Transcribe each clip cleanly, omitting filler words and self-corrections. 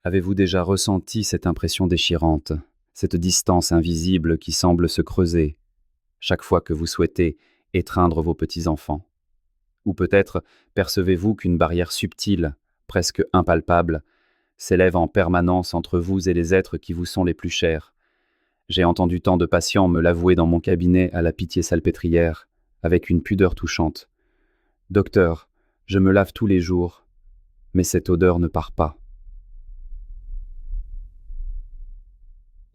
Avez-vous déjà ressenti cette impression déchirante, cette distance invisible qui semble se creuser chaque fois que vous souhaitez étreindre vos petits-enfants? Ou peut-être percevez-vous qu'une barrière subtile, presque impalpable, s'élève en permanence entre vous et les êtres qui vous sont les plus chers? J'ai entendu tant de patients me l'avouer dans mon cabinet à la Pitié-Salpêtrière, avec une pudeur touchante. Docteur, je me lave tous les jours, mais cette odeur ne part pas.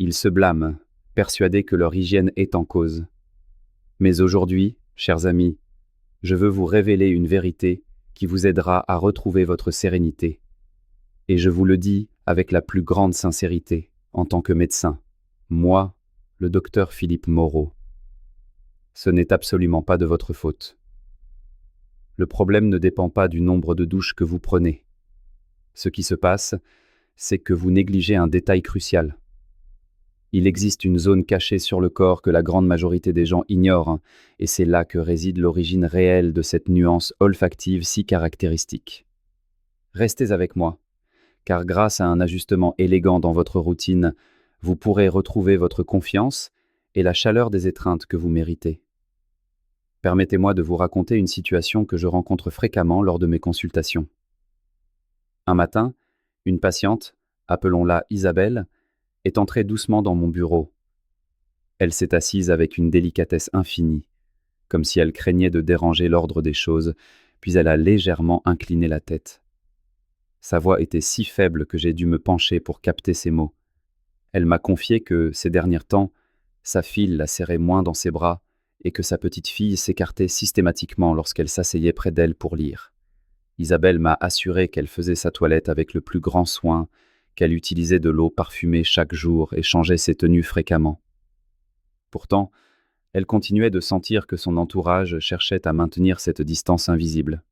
Ils se blâment, persuadés que leur hygiène est en cause. Mais aujourd'hui, chers amis, je veux vous révéler une vérité qui vous aidera à retrouver votre sérénité. Et je vous le dis avec la plus grande sincérité, en tant que médecin. Moi, le docteur Philippe Moreau. Ce n'est absolument pas de votre faute. Le problème ne dépend pas du nombre de douches que vous prenez. Ce qui se passe, c'est que vous négligez un détail crucial. Il existe une zone cachée sur le corps que la grande majorité des gens ignorent, et c'est là que réside l'origine réelle de cette nuance olfactive si caractéristique. Restez avec moi, car grâce à un ajustement élégant dans votre routine, vous pourrez retrouver votre confiance et la chaleur des étreintes que vous méritez. Permettez-moi de vous raconter une situation que je rencontre fréquemment lors de mes consultations. Un matin, une patiente, appelons-la Isabelle, est entrée doucement dans mon bureau. Elle s'est assise avec une délicatesse infinie, comme si elle craignait de déranger l'ordre des choses, puis elle a légèrement incliné la tête. Sa voix était si faible que j'ai dû me pencher pour capter ses mots. Elle m'a confié que, ces derniers temps, sa fille la serrait moins dans ses bras et que sa petite fille s'écartait systématiquement lorsqu'elle s'asseyait près d'elle pour lire. Isabelle m'a assuré qu'elle faisait sa toilette avec le plus grand soin, qu'elle utilisait de l'eau parfumée chaque jour et changeait ses tenues fréquemment. Pourtant, elle continuait de sentir que son entourage cherchait à maintenir cette distance invisible.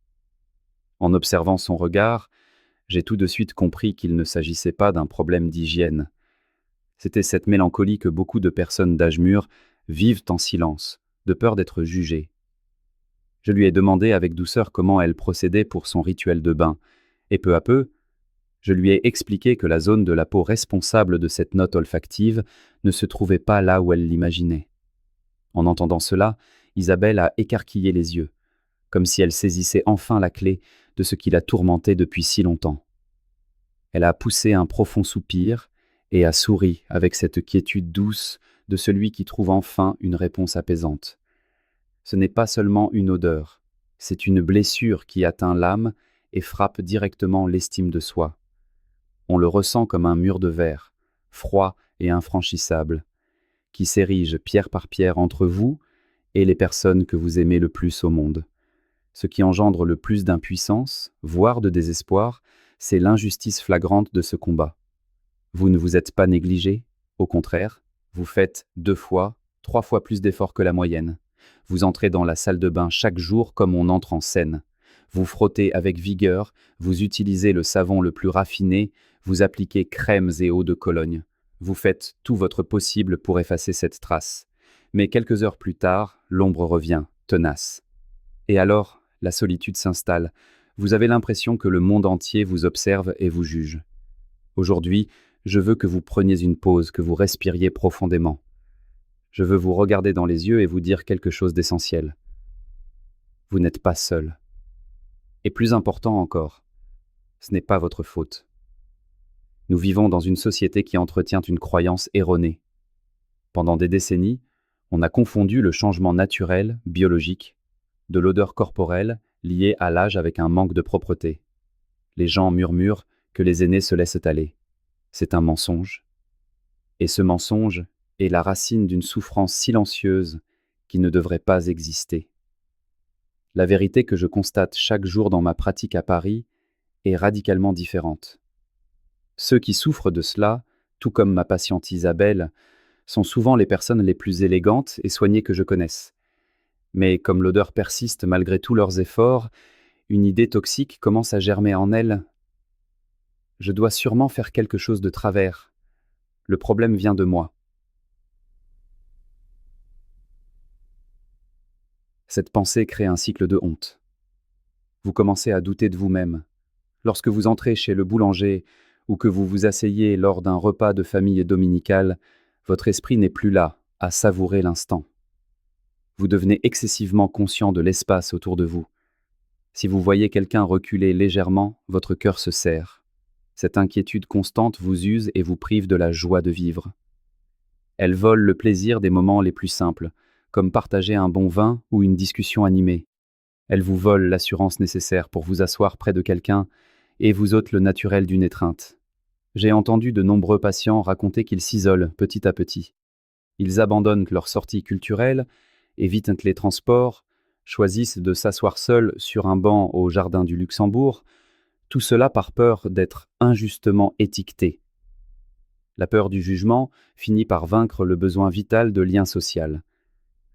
En observant son regard, j'ai tout de suite compris qu'il ne s'agissait pas d'un problème d'hygiène. C'était cette mélancolie que beaucoup de personnes d'âge mûr vivent en silence, de peur d'être jugées. Je lui ai demandé avec douceur comment elle procédait pour son rituel de bain, et peu à peu, je lui ai expliqué que la zone de la peau responsable de cette note olfactive ne se trouvait pas là où elle l'imaginait. En entendant cela, Isabelle a écarquillé les yeux, comme si elle saisissait enfin la clé de ce qui la tourmentait depuis si longtemps. Elle a poussé un profond soupir et a souri avec cette quiétude douce de celui qui trouve enfin une réponse apaisante. Ce n'est pas seulement une odeur, c'est une blessure qui atteint l'âme et frappe directement l'estime de soi. On le ressent comme un mur de verre, froid et infranchissable, qui s'érige pierre par pierre entre vous et les personnes que vous aimez le plus au monde. Ce qui engendre le plus d'impuissance, voire de désespoir, c'est l'injustice flagrante de ce combat. Vous ne vous êtes pas négligé, au contraire, vous faites 2 fois, 3 fois plus d'efforts que la moyenne. Vous entrez dans la salle de bain chaque jour comme on entre en scène. Vous frottez avec vigueur, vous utilisez le savon le plus raffiné, vous appliquez crèmes et eau de Cologne. Vous faites tout votre possible pour effacer cette trace. Mais quelques heures plus tard, l'ombre revient, tenace. Et alors, la solitude s'installe. Vous avez l'impression que le monde entier vous observe et vous juge. Aujourd'hui, je veux que vous preniez une pause, que vous respiriez profondément. Je veux vous regarder dans les yeux et vous dire quelque chose d'essentiel. Vous n'êtes pas seul. Et plus important encore, ce n'est pas votre faute. Nous vivons dans une société qui entretient une croyance erronée. Pendant des décennies, on a confondu le changement naturel, biologique, de l'odeur corporelle liée à l'âge avec un manque de propreté. Les gens murmurent que les aînés se laissent aller. C'est un mensonge. Et ce mensonge est la racine d'une souffrance silencieuse qui ne devrait pas exister. La vérité que je constate chaque jour dans ma pratique à Paris est radicalement différente. Ceux qui souffrent de cela, tout comme ma patiente Isabelle, sont souvent les personnes les plus élégantes et soignées que je connaisse. Mais comme l'odeur persiste malgré tous leurs efforts, une idée toxique commence à germer en elles. Je dois sûrement faire quelque chose de travers. Le problème vient de moi. Cette pensée crée un cycle de honte. Vous commencez à douter de vous-même. Lorsque vous entrez chez le boulanger ou que vous vous asseyez lors d'un repas de famille dominical, votre esprit n'est plus là, à savourer l'instant. Vous devenez excessivement conscient de l'espace autour de vous. Si vous voyez quelqu'un reculer légèrement, votre cœur se serre. Cette inquiétude constante vous use et vous prive de la joie de vivre. Elle vole le plaisir des moments les plus simples, comme partager un bon vin ou une discussion animée. Elle vous vole l'assurance nécessaire pour vous asseoir près de quelqu'un et vous ôte le naturel d'une étreinte. J'ai entendu de nombreux patients raconter qu'ils s'isolent petit à petit. Ils abandonnent leurs sorties culturelles, évitent les transports, choisissent de s'asseoir seuls sur un banc au jardin du Luxembourg, tout cela par peur d'être injustement étiquetés. La peur du jugement finit par vaincre le besoin vital de lien social.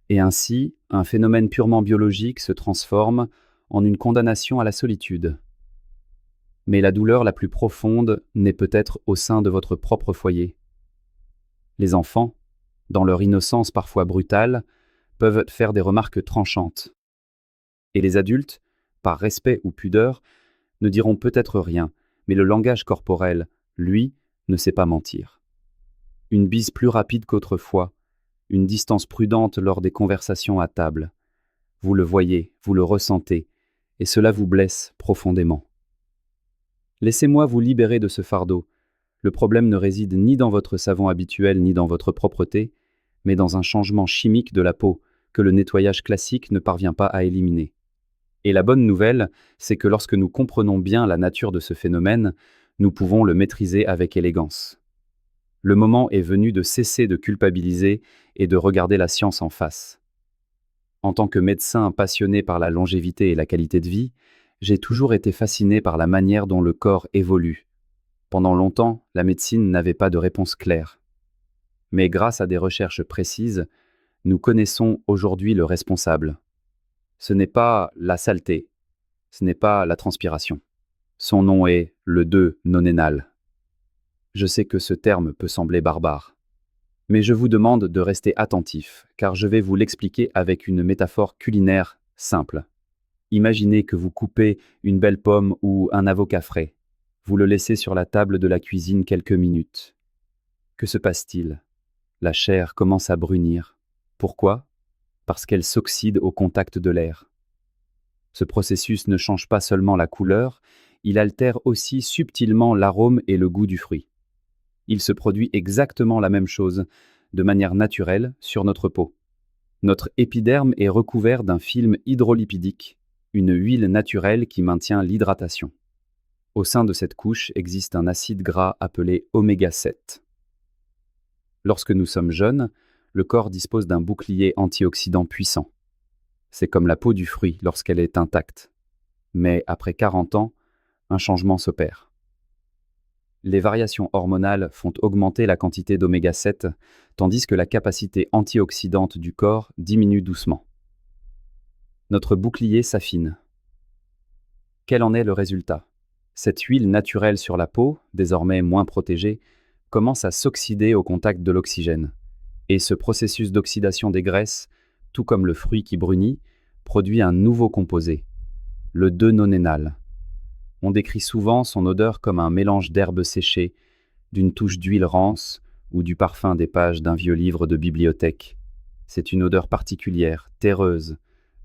Et ainsi, un phénomène purement biologique se transforme en une condamnation à la solitude. Mais la douleur la plus profonde naît peut-être au sein de votre propre foyer. Les enfants, dans leur innocence parfois brutale, peuvent faire des remarques tranchantes. Et les adultes, par respect ou pudeur, ne diront peut-être rien, mais le langage corporel, lui, ne sait pas mentir. Une bise plus rapide qu'autrefois, une distance prudente lors des conversations à table. Vous le voyez, vous le ressentez, et cela vous blesse profondément. Laissez-moi vous libérer de ce fardeau. Le problème ne réside ni dans votre savon habituel ni dans votre propreté, mais dans un changement chimique de la peau que le nettoyage classique ne parvient pas à éliminer. Et la bonne nouvelle, c'est que lorsque nous comprenons bien la nature de ce phénomène, nous pouvons le maîtriser avec élégance. Le moment est venu de cesser de culpabiliser et de regarder la science en face. En tant que médecin passionné par la longévité et la qualité de vie, j'ai toujours été fasciné par la manière dont le corps évolue. Pendant longtemps, la médecine n'avait pas de réponse claire. Mais grâce à des recherches précises, nous connaissons aujourd'hui le responsable. Ce n'est pas la saleté, ce n'est pas la transpiration. Son nom est le 2-nonénal. Je sais que ce terme peut sembler barbare. Mais je vous demande de rester attentif, car je vais vous l'expliquer avec une métaphore culinaire simple. Imaginez que vous coupez une belle pomme ou un avocat frais. Vous le laissez sur la table de la cuisine quelques minutes. Que se passe-t-il? La chair commence à brunir. Pourquoi? Parce qu'elle s'oxyde au contact de l'air. Ce processus ne change pas seulement la couleur, il altère aussi subtilement l'arôme et le goût du fruit. Il se produit exactement la même chose, de manière naturelle, sur notre peau. Notre épiderme est recouvert d'un film hydrolipidique, une huile naturelle qui maintient l'hydratation. Au sein de cette couche existe un acide gras appelé oméga 7. Lorsque nous sommes jeunes, le corps dispose d'un bouclier antioxydant puissant. C'est comme la peau du fruit lorsqu'elle est intacte. Mais après 40 ans, un changement s'opère. Les variations hormonales font augmenter la quantité d'oméga 7, tandis que la capacité antioxydante du corps diminue doucement. Notre bouclier s'affine. Quel en est le résultat? Cette huile naturelle sur la peau, désormais moins protégée, commence à s'oxyder au contact de l'oxygène. Et ce processus d'oxydation des graisses, tout comme le fruit qui brunit, produit un nouveau composé, le 2-nonénal. On décrit souvent son odeur comme un mélange d'herbes séchées, d'une touche d'huile rance ou du parfum des pages d'un vieux livre de bibliothèque. C'est une odeur particulière, terreuse,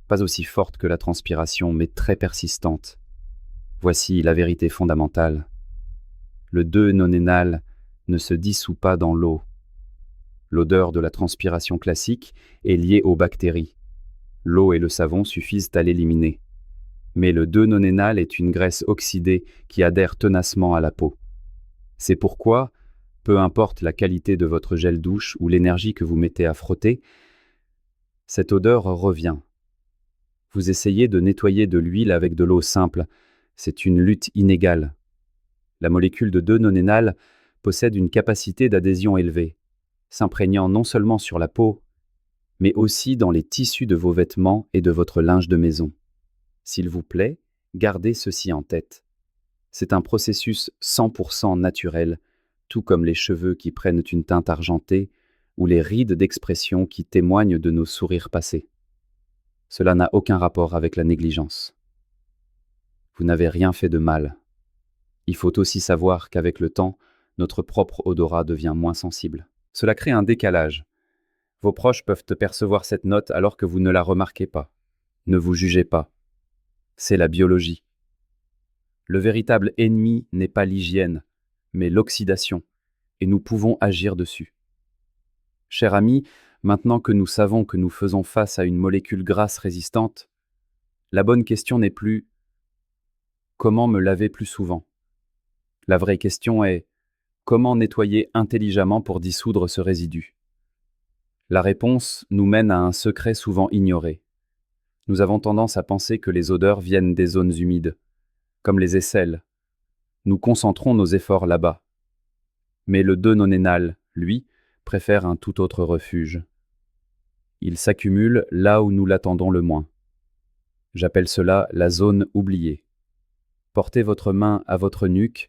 pas aussi forte que la transpiration, mais très persistante. Voici la vérité fondamentale. Le 2-nonénal ne se dissout pas dans l'eau. L'odeur de la transpiration classique est liée aux bactéries. L'eau et le savon suffisent à l'éliminer. Mais le 2-nonénal est une graisse oxydée qui adhère tenacement à la peau. C'est pourquoi, peu importe la qualité de votre gel douche ou l'énergie que vous mettez à frotter, cette odeur revient. Vous essayez de nettoyer de l'huile avec de l'eau simple, c'est une lutte inégale. La molécule de 2-nonénal possède une capacité d'adhésion élevée, s'imprégnant non seulement sur la peau, mais aussi dans les tissus de vos vêtements et de votre linge de maison. S'il vous plaît, gardez ceci en tête. C'est un processus 100% naturel, tout comme les cheveux qui prennent une teinte argentée ou les rides d'expression qui témoignent de nos sourires passés. Cela n'a aucun rapport avec la négligence. Vous n'avez rien fait de mal. Il faut aussi savoir qu'avec le temps, notre propre odorat devient moins sensible. Cela crée un décalage. Vos proches peuvent percevoir cette note alors que vous ne la remarquez pas. Ne vous jugez pas. C'est la biologie. Le véritable ennemi n'est pas l'hygiène, mais l'oxydation, et nous pouvons agir dessus. Cher ami, maintenant que nous savons que nous faisons face à une molécule grasse résistante, la bonne question n'est plus « comment me laver plus souvent ?» La vraie question est « comment nettoyer intelligemment pour dissoudre ce résidu ?» La réponse nous mène à un secret souvent ignoré. Nous avons tendance à penser que les odeurs viennent des zones humides, comme les aisselles. Nous concentrons nos efforts là-bas. Mais le deux-nonénal, lui, préfère un tout autre refuge. Il s'accumule là où nous l'attendons le moins. J'appelle cela la zone oubliée. Portez votre main à votre nuque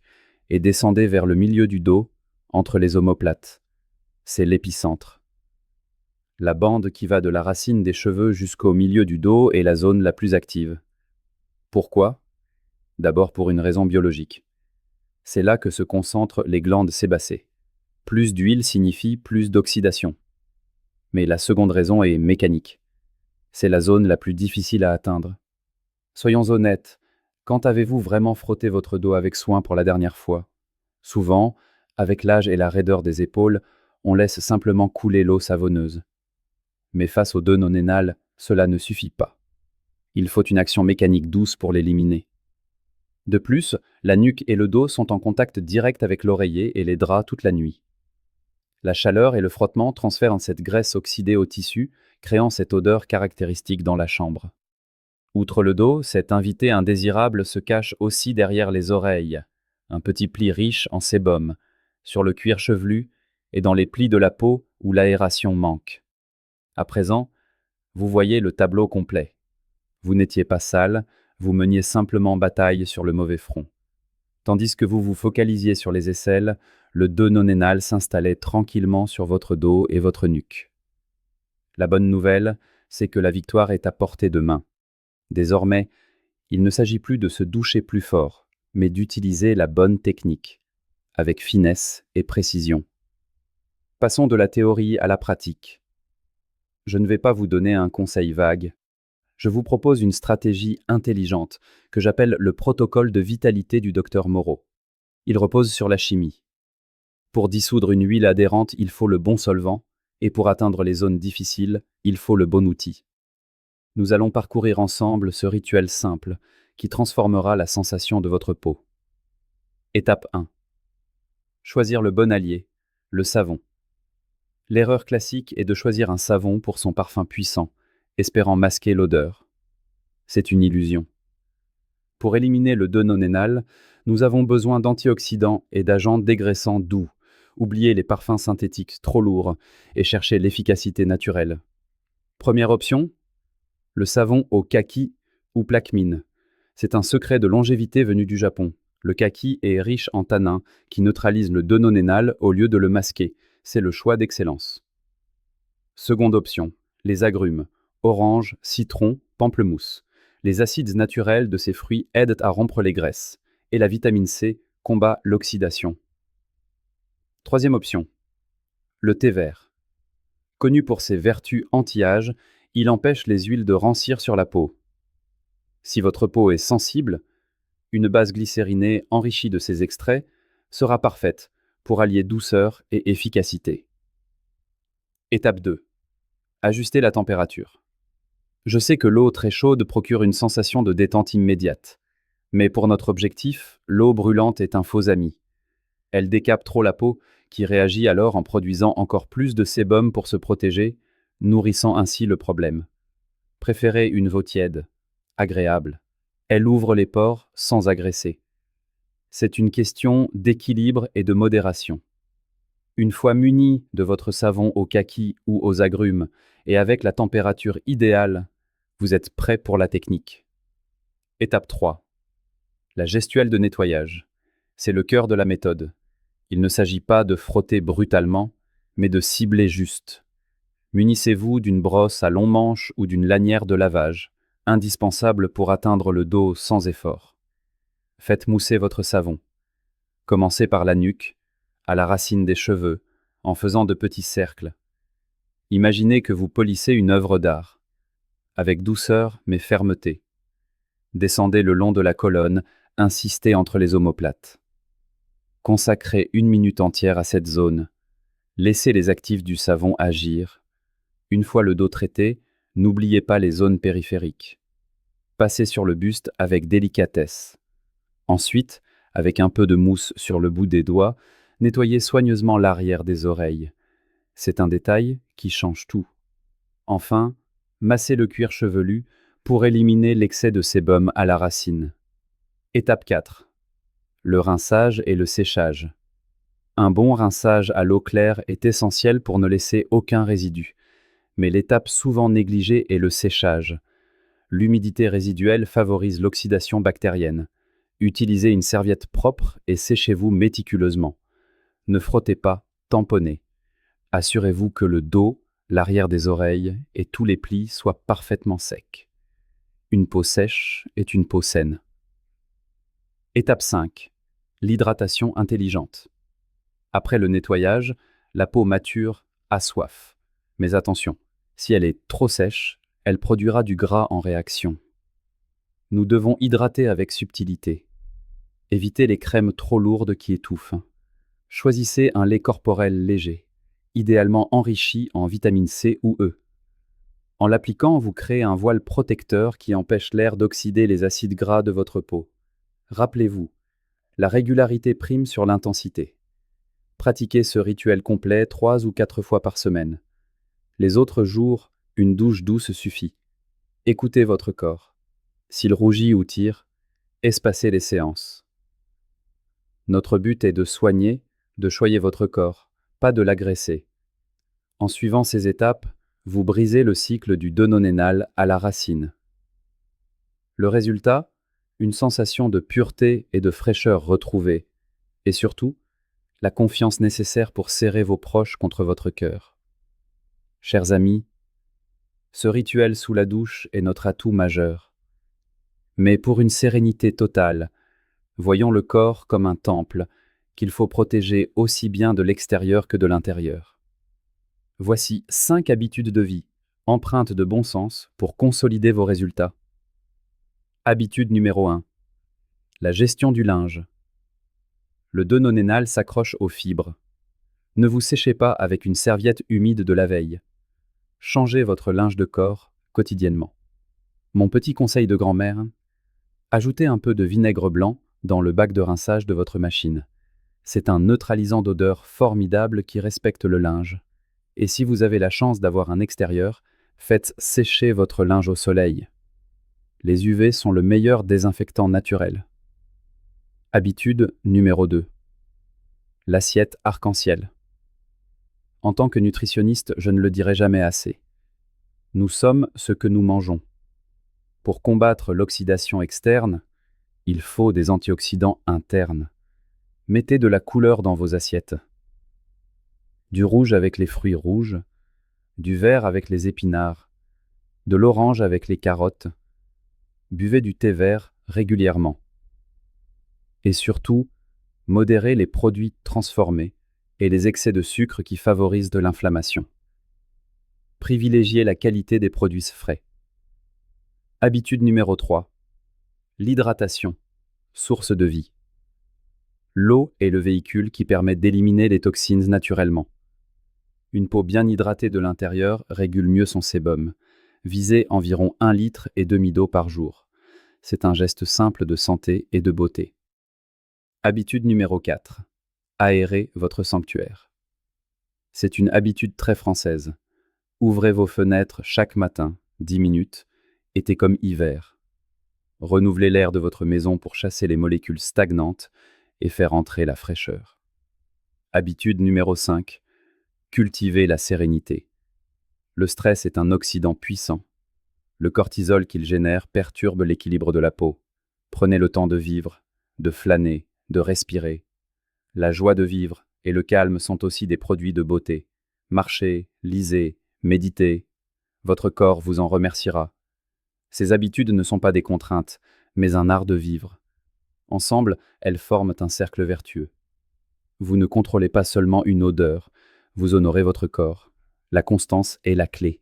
et descendez vers le milieu du dos, entre les omoplates. C'est l'épicentre. La bande qui va de la racine des cheveux jusqu'au milieu du dos est la zone la plus active. Pourquoi ? D'abord pour une raison biologique. C'est là que se concentrent les glandes sébacées. Plus d'huile signifie plus d'oxydation. Mais la seconde raison est mécanique. C'est la zone la plus difficile à atteindre. Soyons honnêtes, quand avez-vous vraiment frotté votre dos avec soin pour la dernière fois ? Souvent, avec l'âge et la raideur des épaules, on laisse simplement couler l'eau savonneuse. Mais face au deux-nonénal, cela ne suffit pas. Il faut une action mécanique douce pour l'éliminer. De plus, la nuque et le dos sont en contact direct avec l'oreiller et les draps toute la nuit. La chaleur et le frottement transfèrent cette graisse oxydée au tissu, créant cette odeur caractéristique dans la chambre. Outre le dos, cet invité indésirable se cache aussi derrière les oreilles, un petit pli riche en sébum, sur le cuir chevelu et dans les plis de la peau où l'aération manque. À présent, vous voyez le tableau complet. Vous n'étiez pas sale, vous meniez simplement bataille sur le mauvais front. Tandis que vous vous focalisiez sur les aisselles, le deux-nonénal s'installait tranquillement sur votre dos et votre nuque. La bonne nouvelle, c'est que la victoire est à portée de main. Désormais, il ne s'agit plus de se doucher plus fort, mais d'utiliser la bonne technique, avec finesse et précision. Passons de la théorie à la pratique. Je ne vais pas vous donner un conseil vague. Je vous propose une stratégie intelligente que j'appelle le protocole de vitalité du docteur Moreau. Il repose sur la chimie. Pour dissoudre une huile adhérente, il faut le bon solvant, et pour atteindre les zones difficiles, il faut le bon outil. Nous allons parcourir ensemble ce rituel simple qui transformera la sensation de votre peau. Étape 1. Choisir le bon allié, le savon. L'erreur classique est de choisir un savon pour son parfum puissant, espérant masquer l'odeur. C'est une illusion. Pour éliminer le deux-nonénal, nous avons besoin d'antioxydants et d'agents dégraissants doux. Oubliez les parfums synthétiques trop lourds et cherchez l'efficacité naturelle. Première option, le savon au kaki ou plaquemine. C'est un secret de longévité venu du Japon. Le kaki est riche en tanins qui neutralisent le deux-nonénal au lieu de le masquer. C'est le choix d'excellence. Seconde option, les agrumes, orange, citron, pamplemousse. Les acides naturels de ces fruits aident à rompre les graisses, et la vitamine C combat l'oxydation. Troisième option, le thé vert. Connu pour ses vertus anti-âge, il empêche les huiles de rancir sur la peau. Si votre peau est sensible, une base glycérinée enrichie de ces extraits sera parfaite pour allier douceur et efficacité. Étape 2. Ajuster la température. Je sais que l'eau très chaude procure une sensation de détente immédiate. Mais pour notre objectif, l'eau brûlante est un faux ami. Elle décape trop la peau, qui réagit alors en produisant encore plus de sébum pour se protéger, nourrissant ainsi le problème. Préférez une eau tiède, agréable. Elle ouvre les pores sans agresser. C'est une question d'équilibre et de modération. Une fois muni de votre savon au kaki ou aux agrumes et avec la température idéale, vous êtes prêt pour la technique. Étape 3. La gestuelle de nettoyage. C'est le cœur de la méthode. Il ne s'agit pas de frotter brutalement, mais de cibler juste. Munissez-vous d'une brosse à long manche ou d'une lanière de lavage, indispensable pour atteindre le dos sans effort. Faites mousser votre savon. Commencez par la nuque, à la racine des cheveux, en faisant de petits cercles. Imaginez que vous polissez une œuvre d'art, avec douceur mais fermeté. Descendez le long de la colonne, insistez entre les omoplates. Consacrez 1 minute entière à cette zone. Laissez les actifs du savon agir. Une fois le dos traité, n'oubliez pas les zones périphériques. Passez sur le buste avec délicatesse. Ensuite, avec un peu de mousse sur le bout des doigts, nettoyez soigneusement l'arrière des oreilles. C'est un détail qui change tout. Enfin, massez le cuir chevelu pour éliminer l'excès de sébum à la racine. Étape 4. Le rinçage et le séchage. Un bon rinçage à l'eau claire est essentiel pour ne laisser aucun résidu. Mais l'étape souvent négligée est le séchage. L'humidité résiduelle favorise l'oxydation bactérienne. Utilisez une serviette propre et séchez-vous méticuleusement. Ne frottez pas, tamponnez. Assurez-vous que le dos, l'arrière des oreilles et tous les plis soient parfaitement secs. Une peau sèche est une peau saine. Étape 5. L'hydratation intelligente. Après le nettoyage, la peau mature a soif. Mais attention, si elle est trop sèche, elle produira du gras en réaction. Nous devons hydrater avec subtilité. Évitez les crèmes trop lourdes qui étouffent. Choisissez un lait corporel léger, idéalement enrichi en vitamine C ou E. En l'appliquant, vous créez un voile protecteur qui empêche l'air d'oxyder les acides gras de votre peau. Rappelez-vous, la régularité prime sur l'intensité. Pratiquez ce rituel complet 3 ou 4 fois par semaine. Les autres jours, une douche douce suffit. Écoutez votre corps. S'il rougit ou tire, espacez les séances. Notre but est de soigner, de choyer votre corps, pas de l'agresser. En suivant ces étapes, vous brisez le cycle du dononénal à la racine. Le résultat, une sensation de pureté et de fraîcheur retrouvée, et surtout, la confiance nécessaire pour serrer vos proches contre votre cœur. Chers amis, ce rituel sous la douche est notre atout majeur. Mais pour une sérénité totale, voyons le corps comme un temple qu'il faut protéger aussi bien de l'extérieur que de l'intérieur. Voici 5 habitudes de vie, empreintes de bon sens pour consolider vos résultats. Habitude numéro 1. La gestion du linge. Le dononénal s'accroche aux fibres. Ne vous séchez pas avec une serviette humide de la veille. Changez votre linge de corps quotidiennement. Mon petit conseil de grand-mère, ajoutez un peu de vinaigre blanc dans le bac de rinçage de votre machine. C'est un neutralisant d'odeur formidable qui respecte le linge. Et si vous avez la chance d'avoir un extérieur, faites sécher votre linge au soleil. Les UV sont le meilleur désinfectant naturel. Habitude numéro 2. L'assiette arc-en-ciel. En tant que nutritionniste, je ne le dirai jamais assez. Nous sommes ce que nous mangeons. Pour combattre l'oxydation externe, il faut des antioxydants internes. Mettez de la couleur dans vos assiettes. Du rouge avec les fruits rouges, du vert avec les épinards, de l'orange avec les carottes. Buvez du thé vert régulièrement. Et surtout, modérez les produits transformés et les excès de sucre qui favorisent de l'inflammation. Privilégiez la qualité des produits frais. Habitude numéro 3. L'hydratation, source de vie. L'eau est le véhicule qui permet d'éliminer les toxines naturellement. Une peau bien hydratée de l'intérieur régule mieux son sébum. Visez environ 1,5 litre d'eau par jour. C'est un geste simple de santé et de beauté. Habitude numéro 4. Aérez votre sanctuaire. C'est une habitude très française. Ouvrez vos fenêtres chaque matin, 10 minutes, été comme hiver. Renouvelez l'air de votre maison pour chasser les molécules stagnantes et faire entrer la fraîcheur. Habitude numéro 5. Cultivez la sérénité. Le stress est un oxydant puissant. Le cortisol qu'il génère perturbe l'équilibre de la peau. Prenez le temps de vivre, de flâner, de respirer. La joie de vivre et le calme sont aussi des produits de beauté. Marchez, lisez, méditez. Votre corps vous en remerciera. Ces habitudes ne sont pas des contraintes, mais un art de vivre. Ensemble, elles forment un cercle vertueux. Vous ne contrôlez pas seulement une odeur, vous honorez votre corps. La constance est la clé.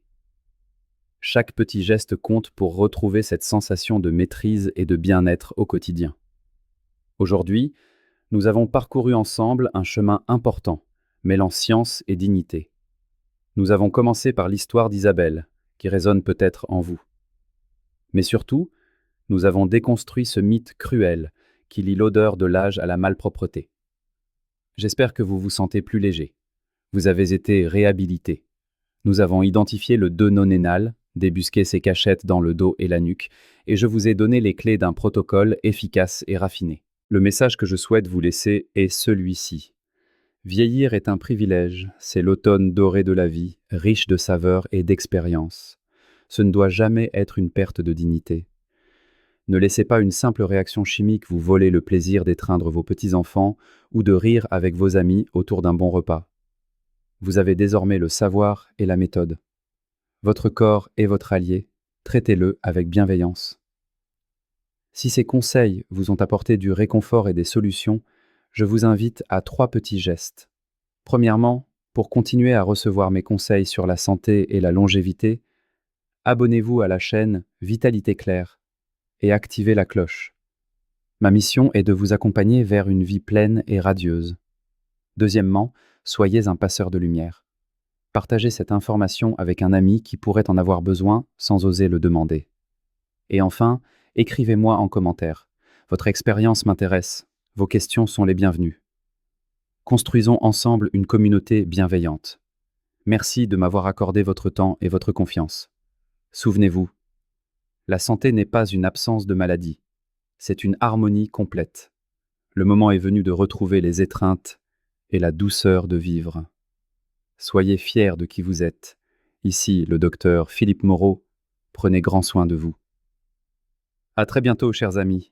Chaque petit geste compte pour retrouver cette sensation de maîtrise et de bien-être au quotidien. Aujourd'hui, nous avons parcouru ensemble un chemin important, mêlant science et dignité. Nous avons commencé par l'histoire d'Isabelle, qui résonne peut-être en vous. Mais surtout, nous avons déconstruit ce mythe cruel qui lie l'odeur de l'âge à la malpropreté. J'espère que vous vous sentez plus léger. Vous avez été réhabilité. Nous avons identifié le deux nonénal, débusqué ses cachettes dans le dos et la nuque, et je vous ai donné les clés d'un protocole efficace et raffiné. Le message que je souhaite vous laisser est celui-ci. Vieillir est un privilège, c'est l'automne doré de la vie, riche de saveurs et d'expériences. Ce ne doit jamais être une perte de dignité. Ne laissez pas une simple réaction chimique vous voler le plaisir d'étreindre vos petits-enfants ou de rire avec vos amis autour d'un bon repas. Vous avez désormais le savoir et la méthode. Votre corps est votre allié, traitez-le avec bienveillance. Si ces conseils vous ont apporté du réconfort et des solutions, je vous invite à 3 petits gestes. Premièrement, pour continuer à recevoir mes conseils sur la santé et la longévité, abonnez-vous à la chaîne Vitalité Claire et activez la cloche. Ma mission est de vous accompagner vers une vie pleine et radieuse. Deuxièmement, soyez un passeur de lumière. Partagez cette information avec un ami qui pourrait en avoir besoin sans oser le demander. Et enfin, écrivez-moi en commentaire. Votre expérience m'intéresse, vos questions sont les bienvenues. Construisons ensemble une communauté bienveillante. Merci de m'avoir accordé votre temps et votre confiance. Souvenez-vous, la santé n'est pas une absence de maladie, c'est une harmonie complète. Le moment est venu de retrouver les étreintes et la douceur de vivre. Soyez fiers de qui vous êtes. Ici, le docteur Philippe Moreau, prenez grand soin de vous. À très bientôt, chers amis.